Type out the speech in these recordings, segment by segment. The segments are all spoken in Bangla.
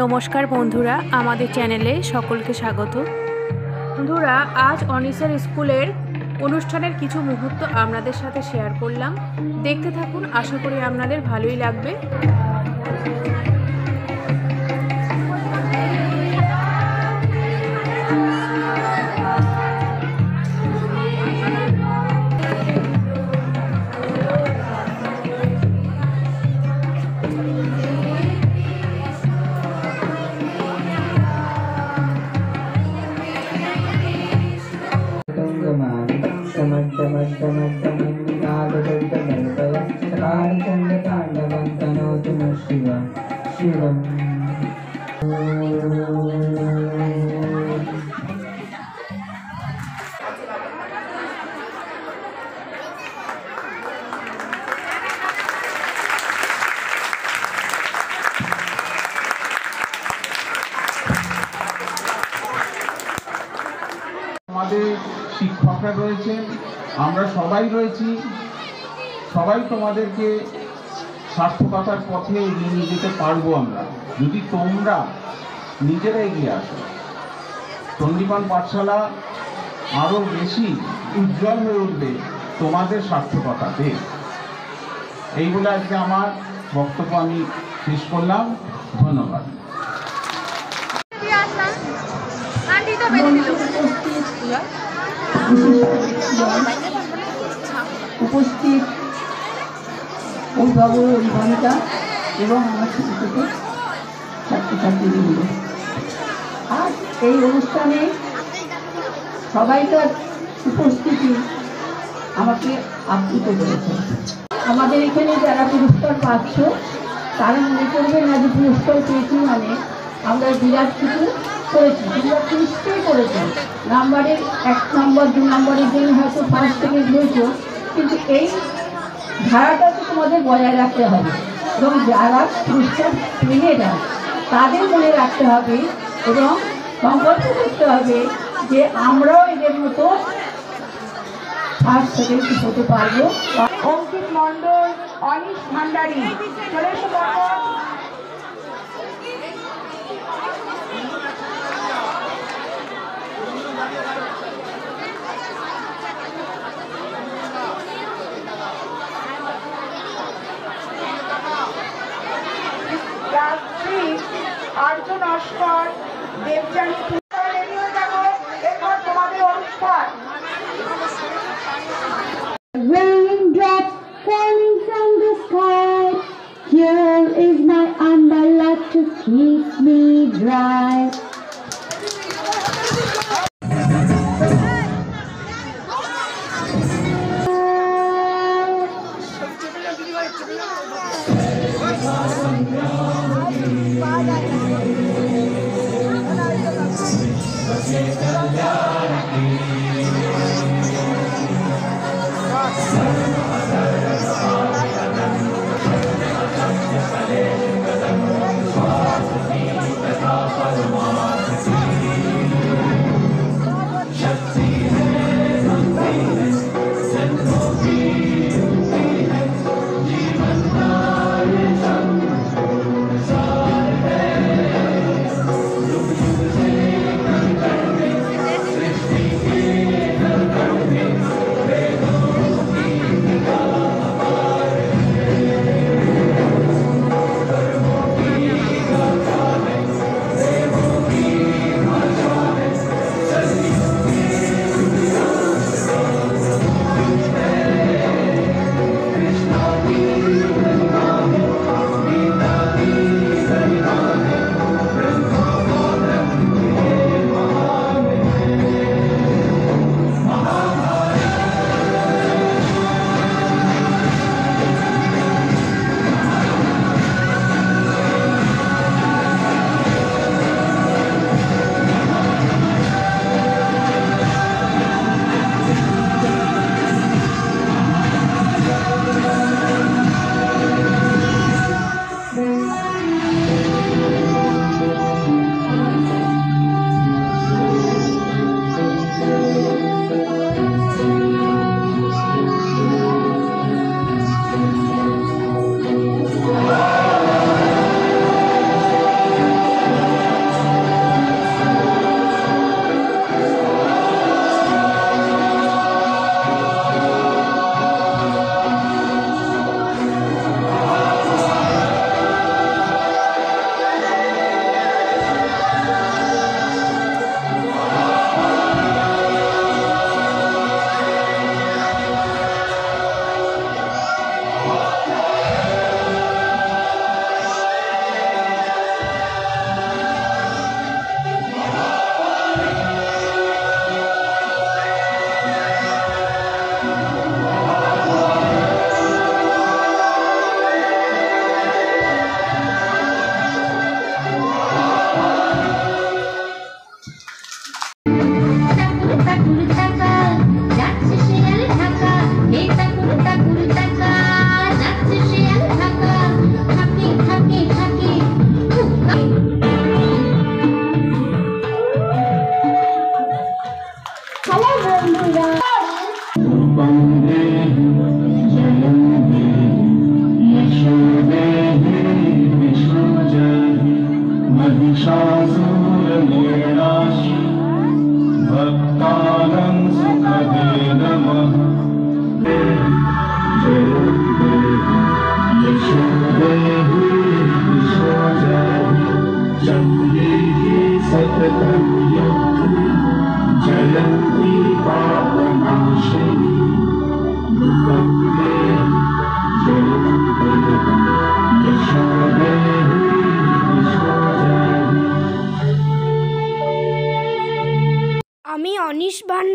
নমস্কার বন্ধুরা, আমাদের চ্যানেলে সকলকে স্বাগত। বন্ধুরা, আজ অনিসার স্কুলের অনুষ্ঠানের কিছু মুহূর্ত আপনাদের সাথে শেয়ার করলাম। দেখতে থাকুন, আশা করি আপনাদের ভালোই লাগবে। আমাদের শিক্ষকরা রয়েছেন, আমরা সবাই রয়েছি, সবাই তোমাদেরকে সার্থকতার পথে এগিয়ে নিয়ে যেতে পারবো আমরা, যদি তোমরা নিজেরা এগিয়ে আসো। চণ্ডীপাল পাঠশালা আরো বেশি উজ্জ্বল হয়ে উঠবে তোমাদের সার্থকতাতে। এই বলে আজকে আমার বক্তব্য আমি শেষ করলাম। ধন্যবাদ। উপস্থিত অভিভাবক অভিভাবিকা এবং আমার ছোট ছোট ছাত্রছাত্রীবৃন্দ, আজ এই অনুষ্ঠানে সবাইকার উপস্থিতি আমাকে আপ্লুত করেছে। আমাদের এখানে যারা পুরস্কার পাচ্ছ তারা মনে করবে না যে পুরস্কার পেয়েছি মানে আমরা বিরাট কিছু করেছি, বিরাট নিশ্চয়ই করেছি। নাম্বারের 1 নম্বর 2 নম্বরের জন্য হয়তো ফার্স্ট সেকেন্ড হয়েছ, কিন্তু এই ধারাটা তো তোমাদের বজায় রাখতে হবে এবং যারা পুরস্কার পেয়ে যায় তাদের মনে রাখতে হবে এবং সংকল্প করতে হবে যে আমরাও এদের মতো ফার্স্ট সেকেন্ড হতে পারবো। অঙ্কিত মণ্ডল, অনিশ ভান্ডারী, চলে এসো। আর্য নস্কর, দেবযানী তোমাদের অনুষ্ঠান। Raindrops falling from the sky, here is my umbrella to keep me dry.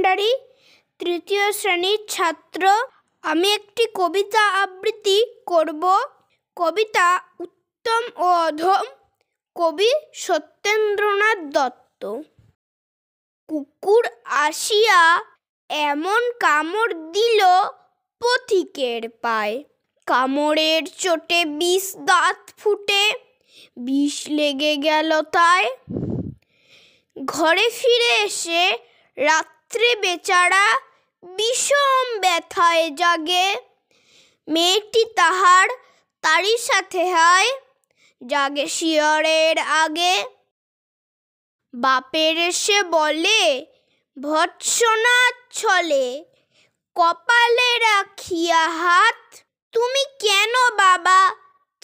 Bhandari, তৃতীয় শ্রেণীর ছাত্র। আমি একটি কবিতা আবৃত্তি করব। কবিতা উত্তম ও অধম, কবি সত্যেন্দ্রনাথ দত্ত। কুকুর আসিয়া এমন কামড় দিল পথিকের পায়, কামড়ের চোটে 20 দাঁত ফুটে, বিষ লেগে গেল তাই। ঘরে ফিরে এসে রাত্রে বেচারা বিষম ব্যথায় জাগে, মেয়েটি তারই সাথে হয়, জাগে শিয়রের আগে। বাপের এসে বলে ভৎসনা ছলে, কপালে রাখিয়া হাত, তুমি কেন বাবা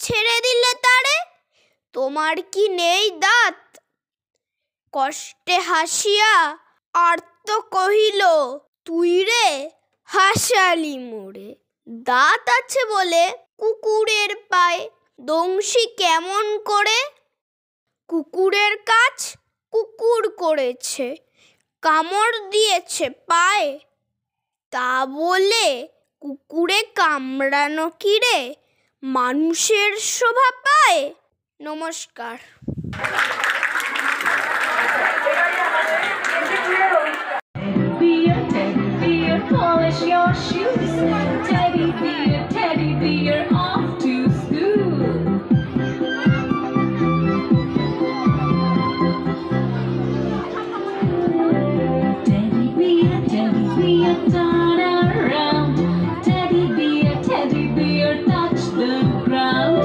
ছেড়ে দিলে তারে, তোমার কি নেই দাঁত? কষ্টে হাসিয়া আর্ত কহিল, তুই রে হাসালি মোরে, দাঁত আছে বলে কুকুরের পায়ে দংশি কেমন করে? কুকুরের কাজ কুকুর করেছে, কামড় দিয়েছে পায়ে, তা বলে কুকুরে কামড়ানো কি রে মানুষের শোভা পায়? নমস্কার। Polish your shoes, teddy bear, off to school. Teddy bear, turn around. Teddy bear, touch the ground.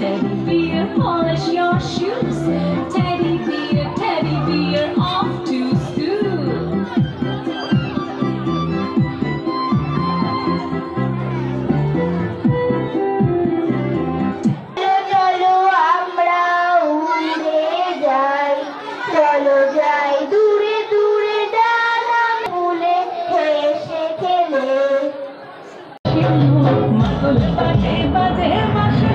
Teddy bear, polish your shoes. Teddy bear, off to school. চলো আমরা উড়ে যাই, চলো যাই দূরে দূরে ডানা ফুলে হেসে খেলে। বাজে বাজে বাঁশি,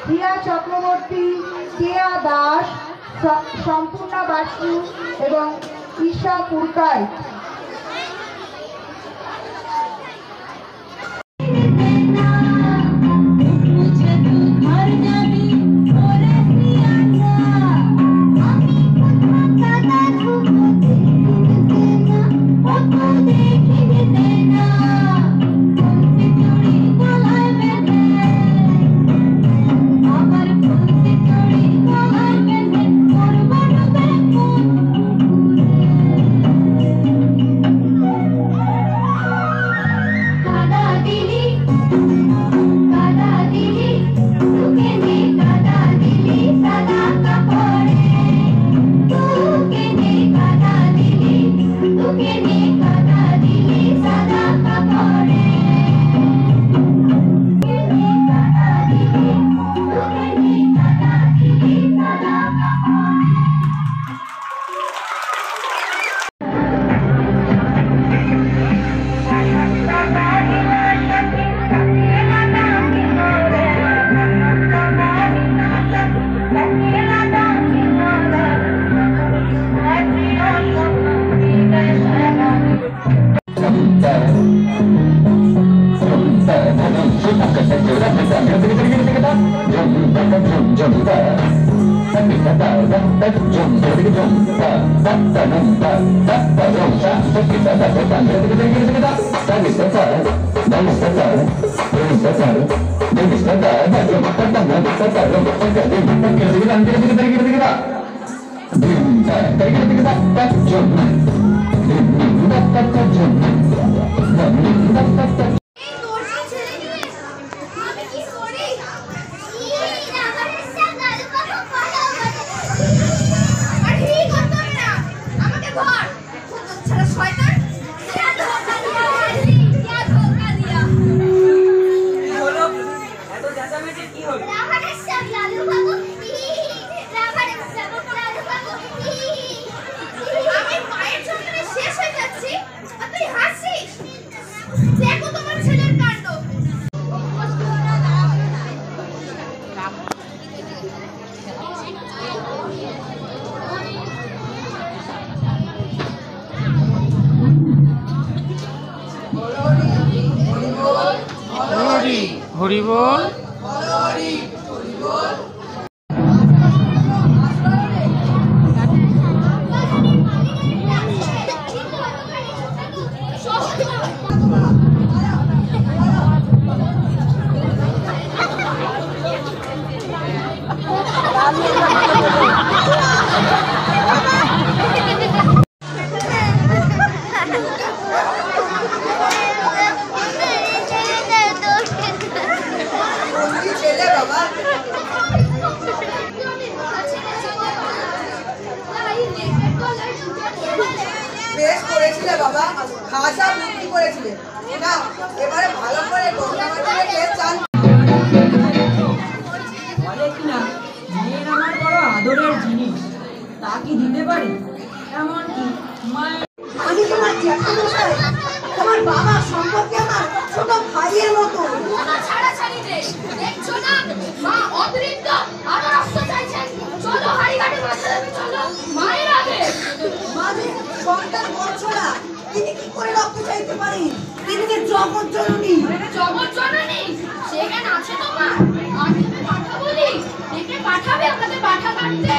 প্রিয়া চক্রবর্তী, কেয়া দাস, সম্পূর্ণা বাসু এবং ঈশা পুরকাই। मुझे तू घर जाबी ओरे पियाना আমি কথা দাদু দেখিতে না ও তো দেখিতে না ফুলসি চুড়ি গলায় বেঁধে আমার ফুলসি চুড়ি গলায় বেঁধে মোর বাড়বে কাদা দিলি কাদা দিলি তোকে নে কাদা দিলি সাদা কাপড়ে তোকে নে কাদা দিলি তোকে নে কাদা দিলি সাদা কাপড়ে তোকে নে কাদা দিলি তোকে নে কাদা দিলি সাদা কাপড়ে হরি বল। বেশ করেছিলে বাবা, খাসা বুদ্ধি করেছিলে না। এবারে ভালো করে গঙ্গা মাটিকে চান বলে কিনা মেয়ের আমার বড় আদরের জিনিস, তা কি দিতে পারি? এমনকি মায়ের আমি তোমার জ্যাঠামশাই, তোমার বাবার সম্পর্কে আমার ছোট ভাইয়ের মতো। ছাড়াছাড়ি দে, দেখছো না মা অতিরিক্ত আরো রক্ত চাইছেন। চলো হাড়িঘাটে মাথা দেবে, চলো মায়ের আগে। মাঝে সন্তান করছো না, তিনি কি করে রক্ত চাইতে পারেন? তিনি যে জগৎ জননী। জগৎ জননী সেখানে আছে তো মা। আর তুমি কথা বলি, ডেকে পাঠাবে আমাকে পাঠা কাটতে।